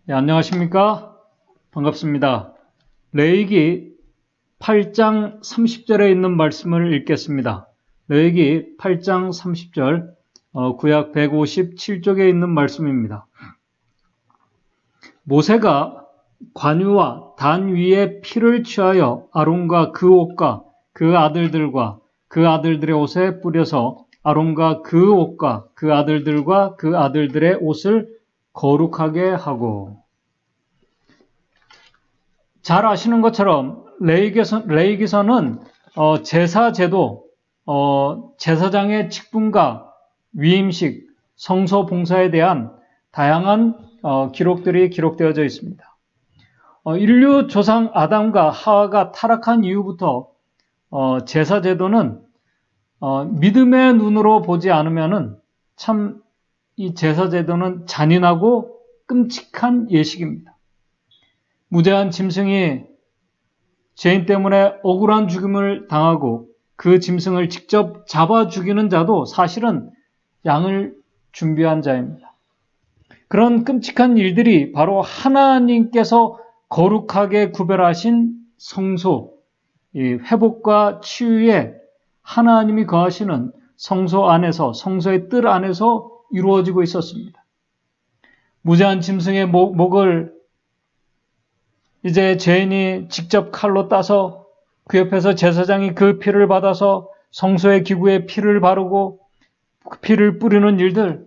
네, 안녕하십니까? 반갑습니다. 레위기 8장 30절에 있는 말씀을 읽겠습니다. 레위기 8장 30절, 구약 157쪽에 있는 말씀입니다. 모세가 관유와 단 위에 피를 취하여 아론과 그 옷과 그 아들들과 그 아들들의 옷에 뿌려서 아론과 그 옷과 그 아들들과 그 아들들의 옷을 거룩하게 하고. 잘 아시는 것처럼 레위기서는 제사제도, 제사장의 직분과 위임식, 성소 봉사에 대한 다양한 기록들이 기록되어져 있습니다. 인류 조상 아담과 하와가 타락한 이후부터 제사제도는 믿음의 눈으로 보지 않으면은 참 이 제사제도는 잔인하고 끔찍한 예식입니다. 무죄한 짐승이 죄인 때문에 억울한 죽임을 당하고 그 짐승을 직접 잡아 죽이는 자도 사실은 양을 준비한 자입니다. 그런 끔찍한 일들이 바로 하나님께서 거룩하게 구별하신 성소, 이 회복과 치유에 하나님이 거하시는 성소 안에서, 성소의 뜰 안에서 이루어지고 있었습니다. 무죄한 짐승의 목을 이제 죄인이 직접 칼로 따서 그 옆에서 제사장이 그 피를 받아서 성소의 기구에 피를 바르고 그 피를 뿌리는 일들,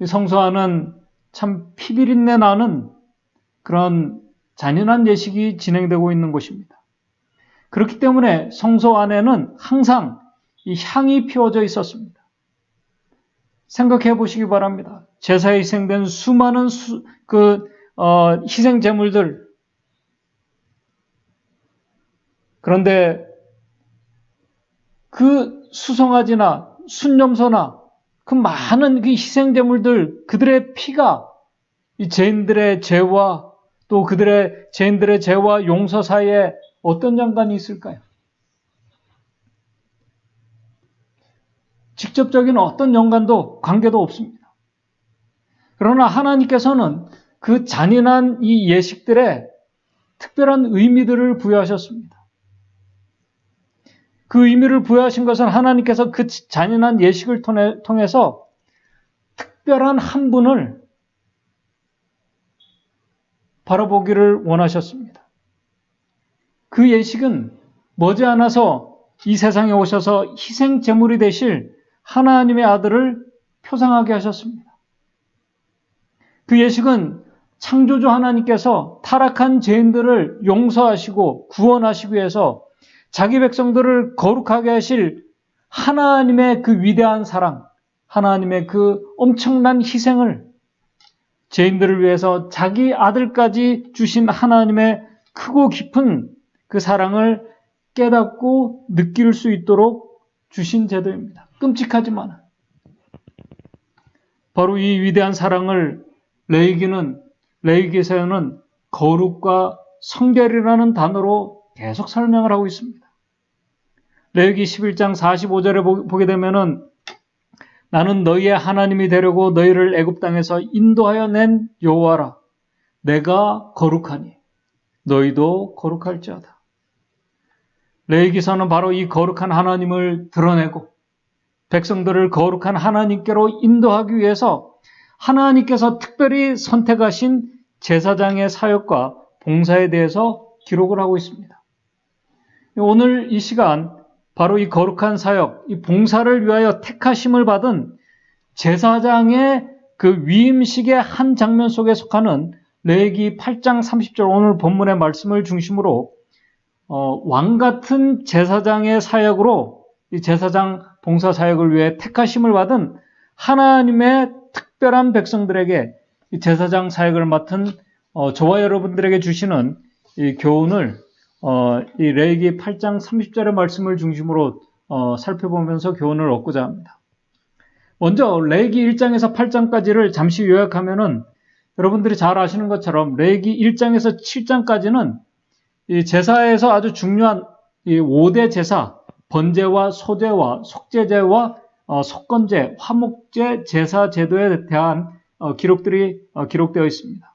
성소 안은 참 피비린내 나는 그런 잔인한 예식이 진행되고 있는 곳입니다. 그렇기 때문에 성소 안에는 항상 이 향이 피워져 있었습니다. 생각해 보시기 바랍니다. 제사에 희생된 수많은 희생 제물들. 그런데 그 수송아지나 순념소나 그 많은 그 희생 제물들, 그들의 피가 이 죄인들의 죄와 또 죄인들의 죄와 용서 사이에 어떤 연관이 있을까요? 직접적인 어떤 연관도 관계도 없습니다. 그러나 하나님께서는 그 잔인한 이 예식들에 특별한 의미들을 부여하셨습니다. 그 의미를 부여하신 것은 하나님께서 그 잔인한 예식을 통해서 특별한 한 분을 바라보기를 원하셨습니다. 그 예식은 머지않아서 이 세상에 오셔서 희생 제물이 되실 하나님의 아들을 표상하게 하셨습니다. 그 예식은 창조주 하나님께서 타락한 죄인들을 용서하시고 구원하시기 위해서 자기 백성들을 거룩하게 하실 하나님의 그 위대한 사랑, 하나님의 그 엄청난 희생을 죄인들을 위해서 자기 아들까지 주신 하나님의 크고 깊은 그 사랑을 깨닫고 느낄 수 있도록 주신 제도입니다. 끔찍하지만 바로 이 위대한 사랑을 레위기서에는 거룩과 성결이라는 단어로 계속 설명을 하고 있습니다. 레위기 11장 45절에 보게 되면은 나는 너희의 하나님이 되려고 너희를 애굽 땅에서 인도하여 낸 여호와라. 내가 거룩하니 너희도 거룩할지어다. 레위기서는 바로 이 거룩한 하나님을 드러내고 백성들을 거룩한 하나님께로 인도하기 위해서 하나님께서 특별히 선택하신 제사장의 사역과 봉사에 대해서 기록을 하고 있습니다. 오늘 이 시간 바로 이 거룩한 사역, 이 봉사를 위하여 택하심을 받은 제사장의 그 위임식의 한 장면 속에 속하는 레위기 8장 30절 오늘 본문의 말씀을 중심으로 왕 같은 제사장의 사역으로 이 제사장 봉사 사역을 위해 택하심을 받은 하나님의 특별한 백성들에게 이 제사장 사역을 맡은 저와 여러분들에게 주시는 이 교훈을 이 레위기 8장 30절의 말씀을 중심으로 살펴보면서 교훈을 얻고자 합니다. 먼저 레위기 1장에서 8장까지를 잠시 요약하면은 여러분들이 잘 아시는 것처럼 레위기 1장에서 7장까지는 이 제사에서 아주 중요한 이 5대 제사, 번제와 소제와 속죄제와 속건제, 화목제, 제사 제도에 대한 기록들이 기록되어 있습니다.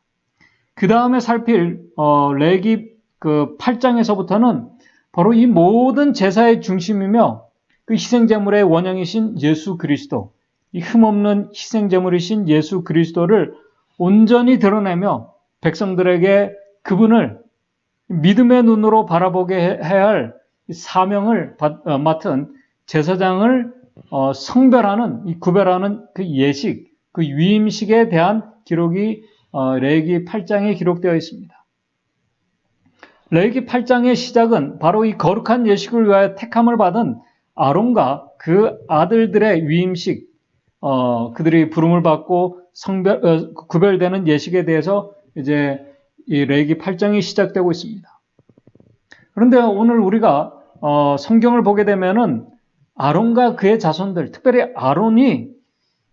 그 다음에 살필 레위기 그 8장에서부터는 바로 이 모든 제사의 중심이며 그 희생제물의 원형이신 예수 그리스도, 이 흠없는 희생제물이신 예수 그리스도를 온전히 드러내며 백성들에게 그분을 믿음의 눈으로 바라보게 해야 할 사명을 맡은 제사장을 성별하는, 이 구별하는 그 예식, 그 위임식에 대한 기록이 레위기 8장에 기록되어 있습니다. 레위기 8장의 시작은 바로 이 거룩한 예식을 위하여 택함을 받은 아론과 그 아들들의 위임식, 그들이 부름을 받고 구별되는 예식에 대해서 이제 이 레위기 8장이 시작되고 있습니다. 그런데 오늘 우리가 성경을 보게 되면은 아론과 그의 자손들, 특별히 아론이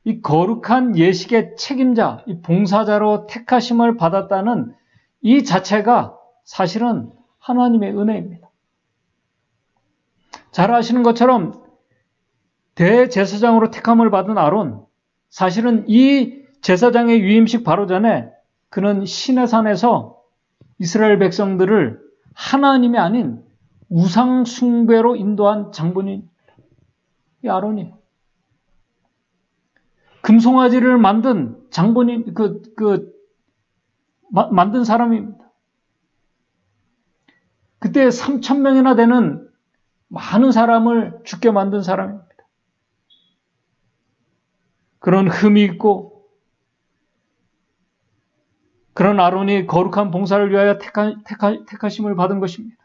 이 거룩한 예식의 책임자, 이 봉사자로 택하심을 받았다는 이 자체가 사실은 하나님의 은혜입니다. 잘 아시는 것처럼 대제사장으로 택함을 받은 아론, 사실은 이 제사장의 위임식 바로 전에 그는 시내산에서 이스라엘 백성들을 하나님이 아닌 우상 숭배로 인도한 장본인입니다. 이 아론이 금송아지를 만든 장본인, 만든 사람입니다. 그때 3,000명이나 되는 많은 사람을 죽게 만든 사람입니다. 그런 흠이 있고 그런 아론이 거룩한 봉사를 위하여 택하심을 받은 것입니다.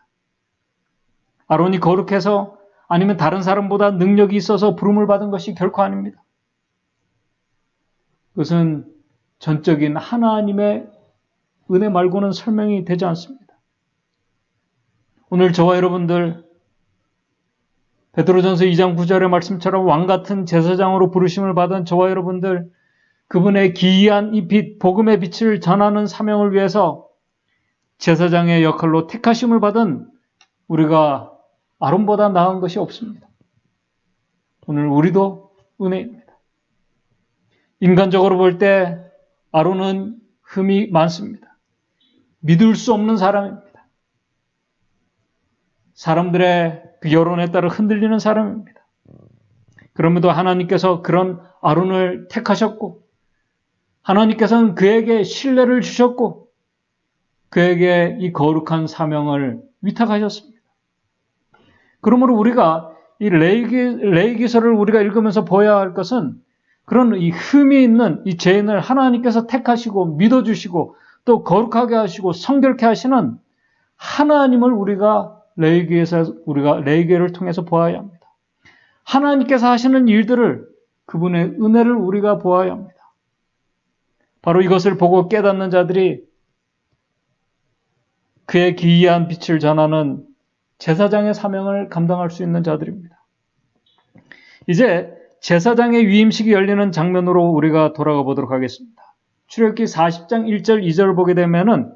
아론이 거룩해서 아니면 다른 사람보다 능력이 있어서 부름을 받은 것이 결코 아닙니다. 그것은 전적인 하나님의 은혜 말고는 설명이 되지 않습니다. 오늘 저와 여러분들 베드로전서 2장 9절의 말씀처럼 왕같은 제사장으로 부르심을 받은 저와 여러분들, 그분의 기이한 이 빛, 복음의 빛을 전하는 사명을 위해서 제사장의 역할로 택하심을 받은 우리가 아론보다 나은 것이 없습니다. 오늘 우리도 은혜입니다. 인간적으로 볼 때 아론은 흠이 많습니다. 믿을 수 없는 사람입니다. 사람들의 그 여론에 따라 흔들리는 사람입니다. 그럼에도 하나님께서 그런 아론을 택하셨고 하나님께서는 그에게 신뢰를 주셨고 그에게 이 거룩한 사명을 위탁하셨습니다. 그러므로 우리가 이 레위기서를 우리가 읽으면서 보아야 할 것은 그런 이 흠이 있는 이 죄인을 하나님께서 택하시고 믿어주시고 또 거룩하게 하시고 성결케 하시는 하나님을 우리가 레위기를 통해서 보아야 합니다. 하나님께서 하시는 일들을, 그분의 은혜를 우리가 보아야 합니다. 바로 이것을 보고 깨닫는 자들이 그의 기이한 빛을 전하는 제사장의 사명을 감당할 수 있는 자들입니다. 이제 제사장의 위임식이 열리는 장면으로 우리가 돌아가 보도록 하겠습니다. 출애굽기 40장 1절 2절을 보게 되면은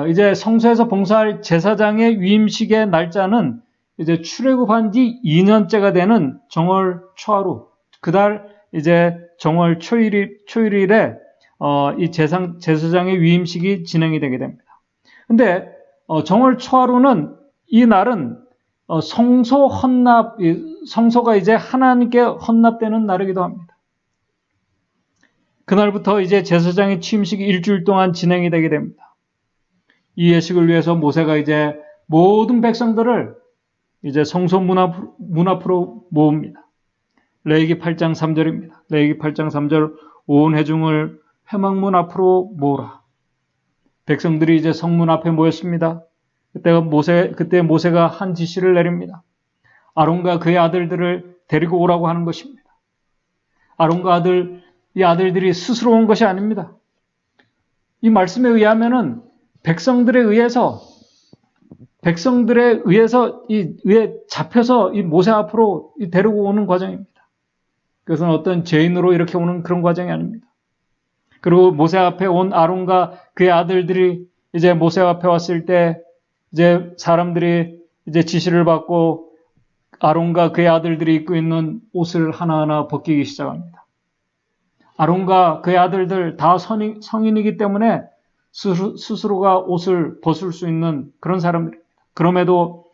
이제 성소에서 봉사할 제사장의 위임식의 날짜는 이제 출애굽한 지 2년째가 되는 정월 초하루, 그달 이제 정월 초일에 이 제사장의 위임식이 진행이 되게 됩니다. 근데 정월 초하루는 이 날은 성소 헌납, 성소가 이제 하나님께 헌납되는 날이기도 합니다. 그날부터 이제 제사장의 취임식이 일주일 동안 진행이 되게 됩니다. 이 예식을 위해서 모세가 이제 모든 백성들을 이제 성소 문 앞으로 모읍니다. 레위기 8장 3절입니다. 레위기 8장 3절 온 회중을 회막문 앞으로 모으라. 백성들이 이제 성문 앞에 모였습니다. 그때 모세가 한 지시를 내립니다. 아론과 그의 아들들을 데리고 오라고 하는 것입니다. 아론과 이 아들들이 스스로 온 것이 아닙니다. 이 말씀에 의하면은 백성들에 의해서 잡혀서 이 모세 앞으로 데리고 오는 과정입니다. 그것은 어떤 죄인으로 이렇게 오는 그런 과정이 아닙니다. 그리고 모세 앞에 온 아론과 그의 아들들이 이제 모세 앞에 왔을 때 이제 사람들이 이제 지시를 받고 아론과 그의 아들들이 입고 있는 옷을 하나하나 벗기기 시작합니다. 아론과 그의 아들들 다 성인이기 때문에 스스로가 옷을 벗을 수 있는 그런 사람들입니다. 그럼에도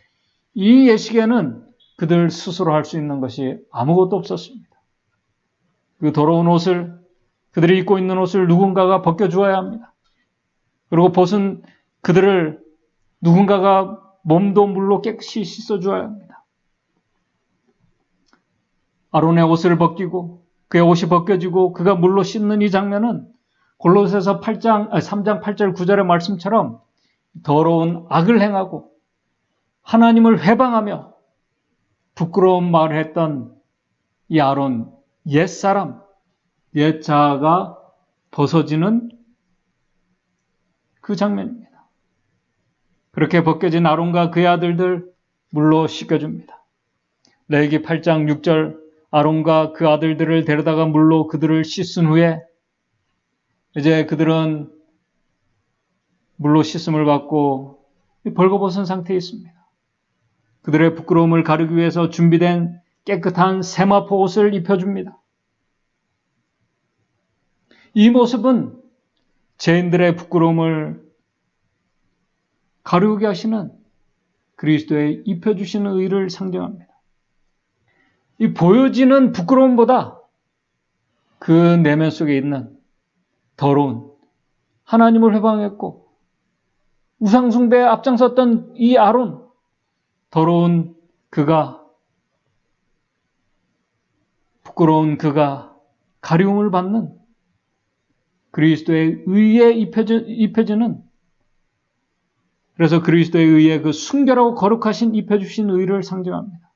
이 예식에는 그들 스스로 할 수 있는 것이 아무것도 없었습니다. 그 더러운 옷을, 그들이 입고 있는 옷을 누군가가 벗겨주어야 합니다. 그리고 벗은 그들을 누군가가 몸도 물로 깨끗이 씻어주어야 합니다. 아론의 옷을 벗기고 그의 옷이 벗겨지고 그가 물로 씻는 이 장면은 골로새서 3장 8절 9절의 말씀처럼 더러운 악을 행하고 하나님을 회방하며 부끄러운 말을 했던 이 아론 옛사람, 옛자아가 벗어지는 그 장면입니다. 그렇게 벗겨진 아론과 그의 아들들 물로 씻겨줍니다. 레위기 8장 6절 아론과 그 아들들을 데려다가 물로 그들을 씻은 후에 이제 그들은 물로 씻음을 받고 벌거벗은 상태에 있습니다. 그들의 부끄러움을 가리기 위해서 준비된 깨끗한 세마포 옷을 입혀줍니다. 이 모습은 죄인들의 부끄러움을 가리우게 하시는 그리스도의 입혀주시는 의를 상징합니다. 이 보여지는 부끄러움보다 그 내면 속에 있는 더러운 하나님을 회방했고 우상숭배에 앞장섰던 이 아론, 더러운 그가, 부끄러운 그가 가리움을 받는 그리스도의 의에 입혀지는, 그래서 그리스도의 의에 그 순결하고 거룩하신 입혀주신 의를 상징합니다.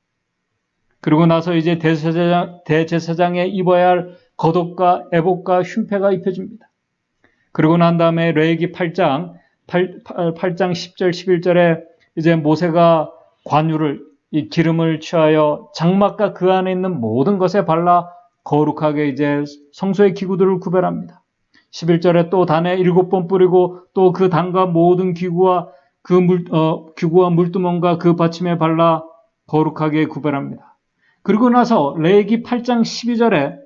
그리고 나서 이제 대제사장에 입어야 할 겉옷과 에봇과 흉패가 입혀집니다. 그리고 난 다음에 레위기 8장 10절 11절에 이제 모세가 관유를, 이 기름을 취하여 장막과 그 안에 있는 모든 것에 발라 거룩하게 이제 성소의 기구들을 구별합니다. 11절에 또 단에 7번 뿌리고 또 그 단과 모든 기구와 기구와 물두멍과 그 받침에 발라 거룩하게 구별합니다. 그리고 나서 레위기 8장 12절에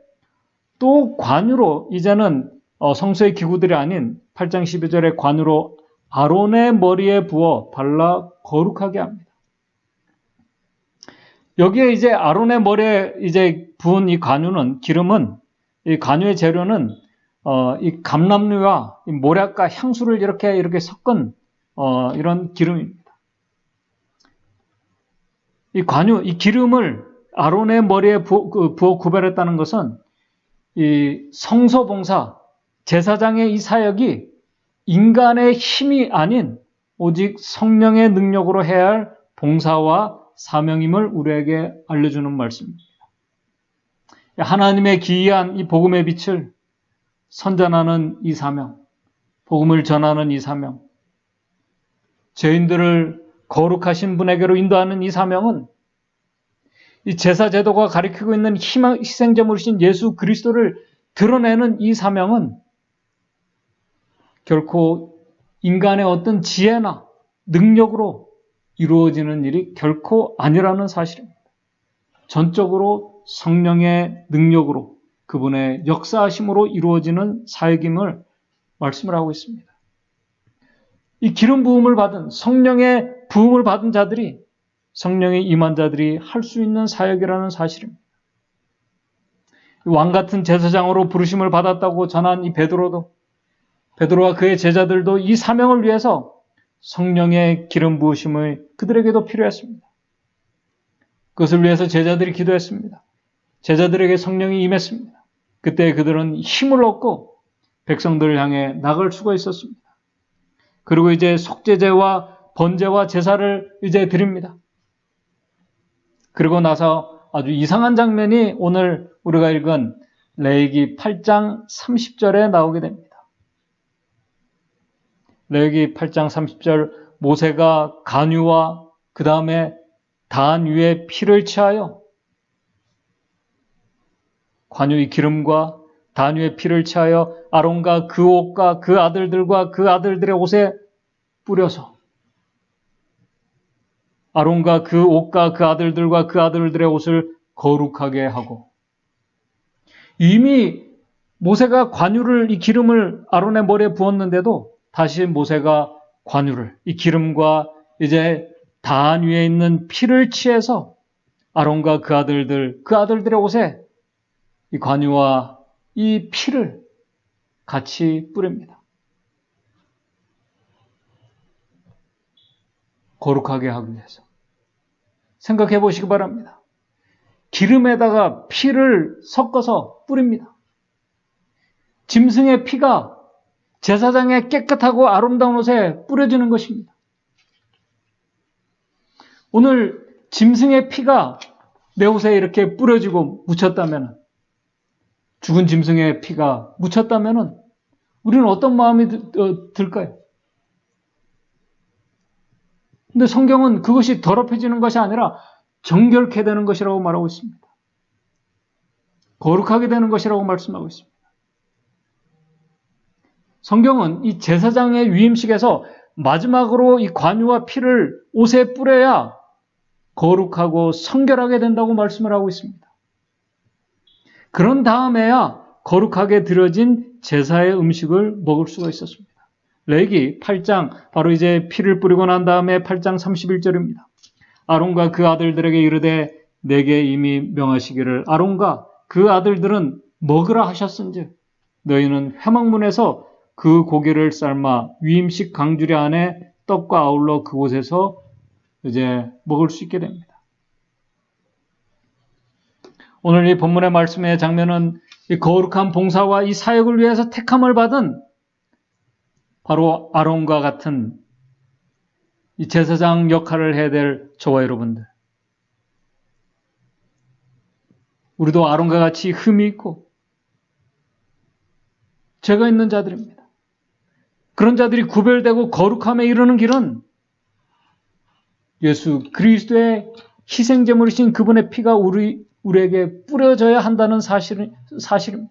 또 관유로 이제는 성소의 기구들이 아닌 8장 12절에 관유로 아론의 머리에 부어 발라 거룩하게 합니다. 여기에 이제 아론의 머리에 이제 부은 이 관유는, 기름은, 이 관유의 재료는 이 감람류와 이 모략과 향수를 이렇게 섞은 이런 기름입니다. 이 관유, 이 기름을 아론의 머리에 부어 구별했다는 것은 이 성소봉사, 제사장의 이 사역이 인간의 힘이 아닌 오직 성령의 능력으로 해야 할 봉사와 사명임을 우리에게 알려주는 말씀입니다. 하나님의 기이한 이 복음의 빛을 선전하는 이 사명, 복음을 전하는 이 사명, 죄인들을 거룩하신 분에게로 인도하는 이 사명은 이 제사제도가 가리키고 있는 희생제물이신 예수 그리스도를 드러내는 이 사명은 결코 인간의 어떤 지혜나 능력으로 이루어지는 일이 결코 아니라는 사실입니다. 전적으로 성령의 능력으로, 그분의 역사하심으로 이루어지는 사역임을 말씀을 하고 있습니다. 이 기름 부음을 받은, 성령의 부음을 받은 자들이, 성령의 임한 자들이 할 수 있는 사역이라는 사실입니다. 왕 같은 제사장으로 부르심을 받았다고 전한 이 베드로와 그의 제자들도 이 사명을 위해서 성령의 기름 부으심이 그들에게도 필요했습니다. 그것을 위해서 제자들이 기도했습니다. 제자들에게 성령이 임했습니다. 그때 그들은 힘을 얻고 백성들을 향해 나갈 수가 있었습니다. 그리고 이제 속죄제와 번제와 제사를 이제 드립니다. 그리고 나서 아주 이상한 장면이 오늘 우리가 읽은 레위기 8장 30절에 나오게 됩니다. 레위기 8장 30절, 모세가 간유와 그 다음에 단 위에 피를 취하여, 관유의 기름과 단 위에 피를 취하여 아론과 그 옷과 그 아들들과 그 아들들의 옷에 뿌려서, 아론과 그 옷과 그 아들들과 그 아들들의 옷을 거룩하게 하고, 이미 모세가 관유를, 이 기름을 아론의 머리에 부었는데도 다시 모세가 관유를, 이 기름과 이제 단 위에 있는 피를 취해서 아론과 그 아들들의 옷에 이 관유와 이 피를 같이 뿌립니다. 거룩하게 하기 위해서. 생각해 보시기 바랍니다. 기름에다가 피를 섞어서 뿌립니다. 짐승의 피가 제사장의 깨끗하고 아름다운 옷에 뿌려지는 것입니다. 오늘 짐승의 피가 내 옷에 이렇게 뿌려지고 묻혔다면, 죽은 짐승의 피가 묻혔다면 우리는 어떤 마음이 들까요? 근데 성경은 그것이 더럽혀지는 것이 아니라 정결케 되는 것이라고 말하고 있습니다. 거룩하게 되는 것이라고 말씀하고 있습니다. 성경은 이 제사장의 위임식에서 마지막으로 이 관유와 피를 옷에 뿌려야 거룩하고 성결하게 된다고 말씀을 하고 있습니다. 그런 다음에야 거룩하게 드려진 제사의 음식을 먹을 수가 있었습니다. 레위기 8장, 바로 이제 피를 뿌리고 난 다음에 8장 31절입니다. 아론과 그 아들들에게 이르되 내게 이미 명하시기를 아론과 그 아들들은 먹으라 하셨은즉 너희는 회막문에서 그 고기를 삶아 위임식 강주리 안에 떡과 아울러 그곳에서 이제 먹을 수 있게 됩니다. 오늘 이 본문의 말씀의 장면은 이 거룩한 봉사와 이 사역을 위해서 택함을 받은 바로 아론과 같은 이 제사장 역할을 해야 될 저와 여러분들. 우리도 아론과 같이 흠이 있고 죄가 있는 자들입니다. 그런 자들이 구별되고 거룩함에 이르는 길은 예수 그리스도의 희생제물이신 그분의 피가 우리에게 뿌려져야 한다는 사실입니다.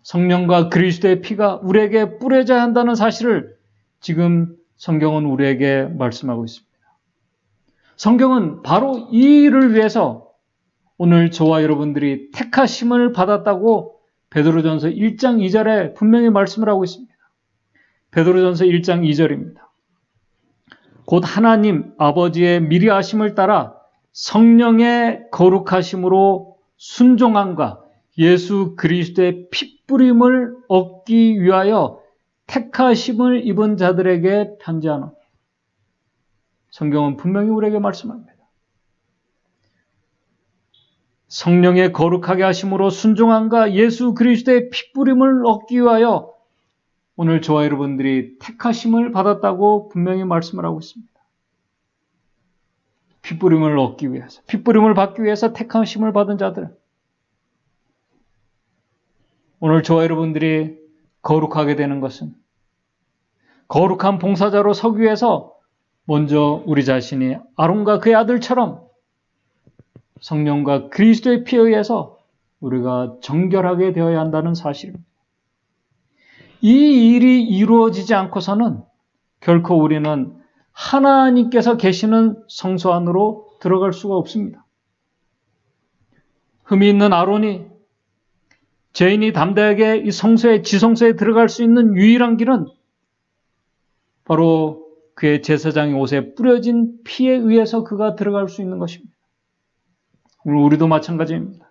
성령과 그리스도의 피가 우리에게 뿌려져야 한다는 사실을 지금 성경은 우리에게 말씀하고 있습니다. 성경은 바로 이 일을 위해서 오늘 저와 여러분들이 택하심을 받았다고 베드로전서 1장 2절에 분명히 말씀을 하고 있습니다. 베드로전서 1장 2절입니다. 곧 하나님 아버지의 미리 하심을 따라 성령의 거룩하심으로 순종함과 예수 그리스도의 피뿌림을 얻기 위하여 택하심을 입은 자들에게 편지하노. 성경은 분명히 우리에게 말씀합니다. 성령의 거룩하게 하심으로 순종함과 예수 그리스도의 피뿌림을 얻기 위하여 오늘 저와 여러분들이 택하심을 받았다고 분명히 말씀을 하고 있습니다. 피뿌림을 얻기 위해서, 피뿌림을 받기 위해서 택하심을 받은 자들. 오늘 저와 여러분들이 거룩하게 되는 것은 거룩한 봉사자로 서기 위해서 먼저 우리 자신이 아론과 그의 아들처럼 성령과 그리스도의 피에 의해서 우리가 정결하게 되어야 한다는 사실입니다. 이 일이 이루어지지 않고서는 결코 우리는 하나님께서 계시는 성소 안으로 들어갈 수가 없습니다. 흠이 있는 아론이 죄인이 담대하게 이 성소에 지성소에 들어갈 수 있는 유일한 길은 바로 그의 제사장의 옷에 뿌려진 피에 의해서 그가 들어갈 수 있는 것입니다. 우리도 마찬가지입니다.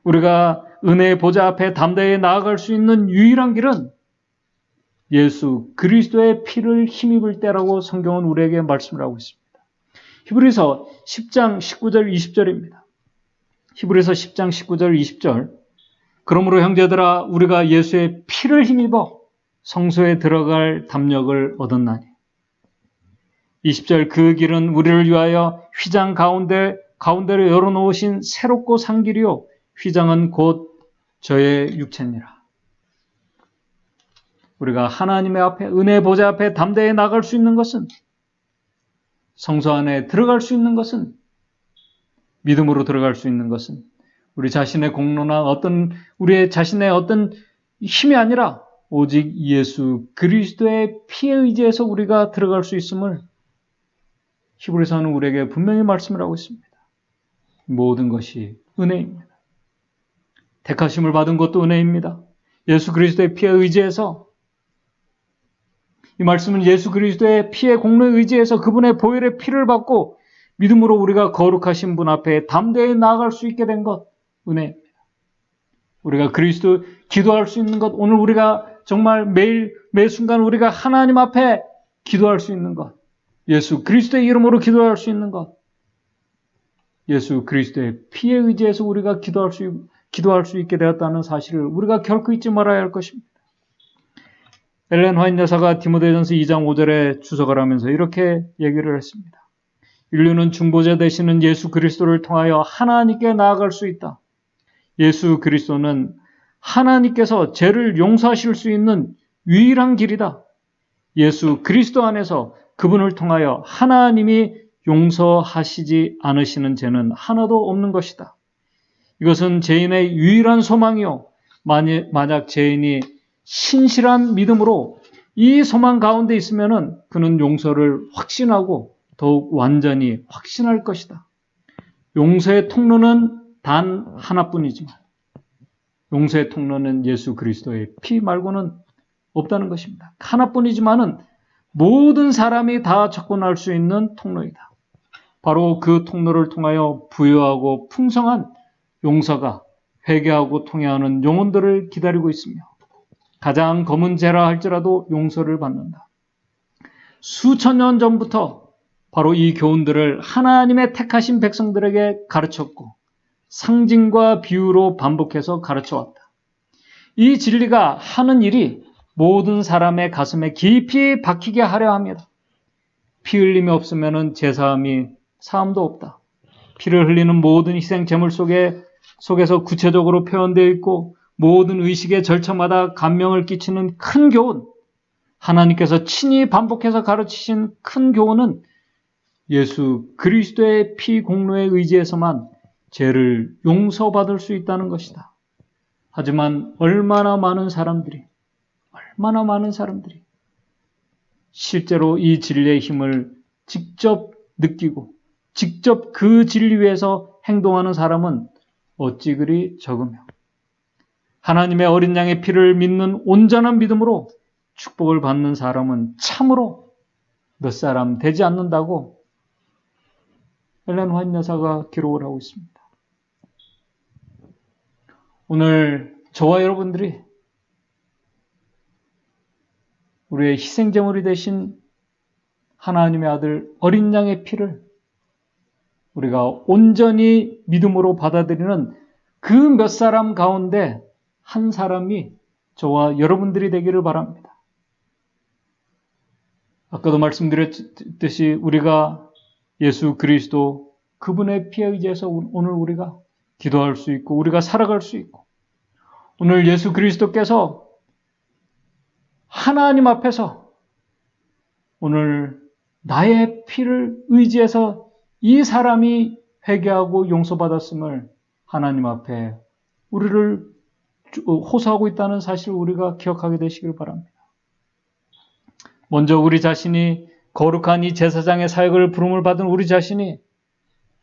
우리가 은혜의 보좌 앞에 담대히 나아갈 수 있는 유일한 길은 예수 그리스도의 피를 힘입을 때라고 성경은 우리에게 말씀을 하고 있습니다. 히브리서 10장 19절 20절입니다. 히브리서 10장 19절 20절. 그러므로 형제들아 우리가 예수의 피를 힘입어 성소에 들어갈 담력을 얻었나니. 20절 그 길은 우리를 위하여 휘장 가운데로 열어놓으신 새롭고 산 길이요 휘장은 곧 저의 육체니라. 우리가 하나님의 앞에 은혜의 보좌 앞에 담대히 나갈 수 있는 것은 성소 안에 들어갈 수 있는 것은 믿음으로 들어갈 수 있는 것은 우리 자신의 공로나 우리의 자신의 어떤 힘이 아니라 오직 예수 그리스도의 피에 의지해서 우리가 들어갈 수 있음을 히브리서는 우리에게 분명히 말씀을 하고 있습니다. 모든 것이 은혜입니다. 택하심을 받은 것도 은혜입니다. 예수 그리스도의 피에 의지해서 이 말씀은 예수 그리스도의 피의 공로에 의지해서 그분의 보혈의 피를 받고 믿음으로 우리가 거룩하신 분 앞에 담대히 나아갈 수 있게 된 것, 은혜입니다. 우리가 그리스도 기도할 수 있는 것, 오늘 우리가 정말 매일 매 순간 우리가 하나님 앞에 기도할 수 있는 것, 예수 그리스도의 이름으로 기도할 수 있는 것, 예수 그리스도의 피에 의지해서 우리가 기도할 수 있게 되었다는 사실을 우리가 결코 잊지 말아야 할 것입니다. 엘렌 화이트 여사가 디모데전서 2장 5절에 주석을 하면서 이렇게 얘기를 했습니다. 인류는 중보자 되시는 예수 그리스도를 통하여 하나님께 나아갈 수 있다. 예수 그리스도는 하나님께서 죄를 용서하실 수 있는 유일한 길이다. 예수 그리스도 안에서 그분을 통하여 하나님이 용서하시지 않으시는 죄는 하나도 없는 것이다. 이것은 죄인의 유일한 소망이요. 만약 죄인이 신실한 믿음으로 이 소망 가운데 있으면은 그는 용서를 확신하고 더욱 완전히 확신할 것이다. 용서의 통로는 단 하나뿐이지만 용서의 통로는 예수 그리스도의 피 말고는 없다는 것입니다. 하나뿐이지만은 모든 사람이 다 접근할 수 있는 통로이다. 바로 그 통로를 통하여 부유하고 풍성한 용서가 회개하고 통회하는 영혼들을 기다리고 있으며 가장 검은 죄라 할지라도 용서를 받는다. 수천 년 전부터 바로 이 교훈들을 하나님의 택하신 백성들에게 가르쳤고 상징과 비유로 반복해서 가르쳐왔다. 이 진리가 하는 일이 모든 사람의 가슴에 깊이 박히게 하려 합니다. 피 흘림이 없으면 제사함이 사함도 없다. 피를 흘리는 모든 희생 제물 속에서 구체적으로 표현되어 있고 모든 의식의 절차마다 감명을 끼치는 큰 교훈, 하나님께서 친히 반복해서 가르치신 큰 교훈은 예수 그리스도의 피 공로에 의지해서만 죄를 용서받을 수 있다는 것이다. 하지만 얼마나 많은 사람들이 실제로 이 진리의 힘을 직접 느끼고 직접 그 진리 위에서 행동하는 사람은 어찌 그리 적으며 하나님의 어린 양의 피를 믿는 온전한 믿음으로 축복을 받는 사람은 참으로 몇 사람 되지 않는다고 엘렌 화이트 여사가 기록을 하고 있습니다. 오늘 저와 여러분들이 우리의 희생제물이 되신 하나님의 아들 어린 양의 피를 우리가 온전히 믿음으로 받아들이는 그 몇 사람 가운데 한 사람이 저와 여러분들이 되기를 바랍니다. 아까도 말씀드렸듯이 우리가 예수 그리스도 그분의 피에 의지해서 오늘 우리가 기도할 수 있고 우리가 살아갈 수 있고 오늘 예수 그리스도께서 하나님 앞에서 오늘 나의 피를 의지해서 이 사람이 회개하고 용서받았음을 하나님 앞에 우리를 호소하고 있다는 사실을 우리가 기억하게 되시길 바랍니다. 먼저 우리 자신이 거룩한 이 제사장의 사역을 부름을 받은 우리 자신이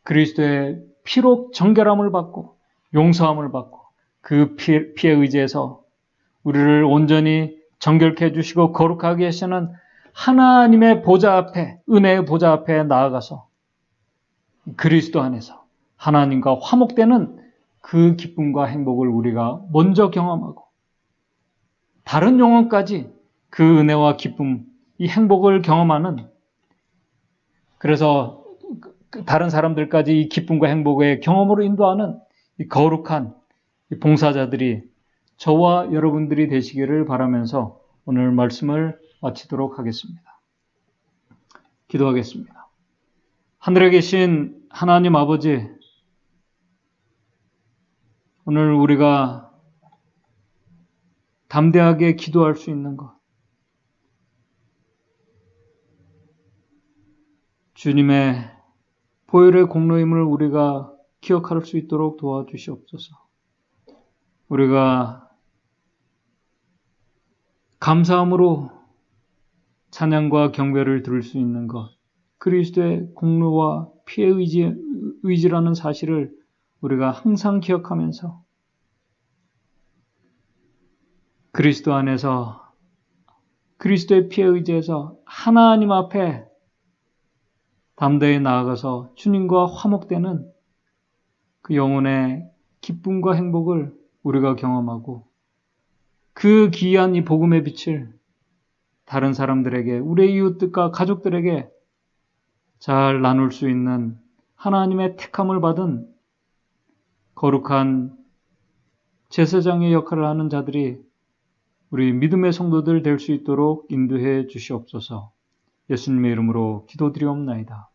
그리스도의 피로 정결함을 받고 용서함을 받고 그 피에 의지해서 우리를 온전히 정결케 해주시고 거룩하게 하시는 하나님의 보좌 앞에 은혜의 보좌 앞에 나아가서 그리스도 안에서 하나님과 화목되는 그 기쁨과 행복을 우리가 먼저 경험하고 다른 영혼까지 그 은혜와 기쁨, 이 행복을 경험하는 그래서 다른 사람들까지 이 기쁨과 행복의 경험으로 인도하는 이 거룩한 이 봉사자들이 저와 여러분들이 되시기를 바라면서 오늘 말씀을 마치도록 하겠습니다. 기도하겠습니다. 하늘에 계신 하나님 아버지, 오늘 우리가 담대하게 기도할 수 있는 것, 주님의 보혈의 공로임을 우리가 기억할 수 있도록 도와주시옵소서. 우리가 감사함으로 찬양과 경배를 들을 수 있는 것, 그리스도의 공로와 피의 의지라는 사실을 우리가 항상 기억하면서 그리스도 안에서 그리스도의 피에 의지해서 하나님 앞에 담대히 나아가서 주님과 화목되는 그 영혼의 기쁨과 행복을 우리가 경험하고 그 귀한 이 복음의 빛을 다른 사람들에게, 우리의 이웃들과 가족들에게 잘 나눌 수 있는 하나님의 택함을 받은 거룩한 제사장의 역할을 하는 자들이 우리 믿음의 성도들 될 수 있도록 인도해 주시옵소서. 예수님의 이름으로 기도드리옵나이다.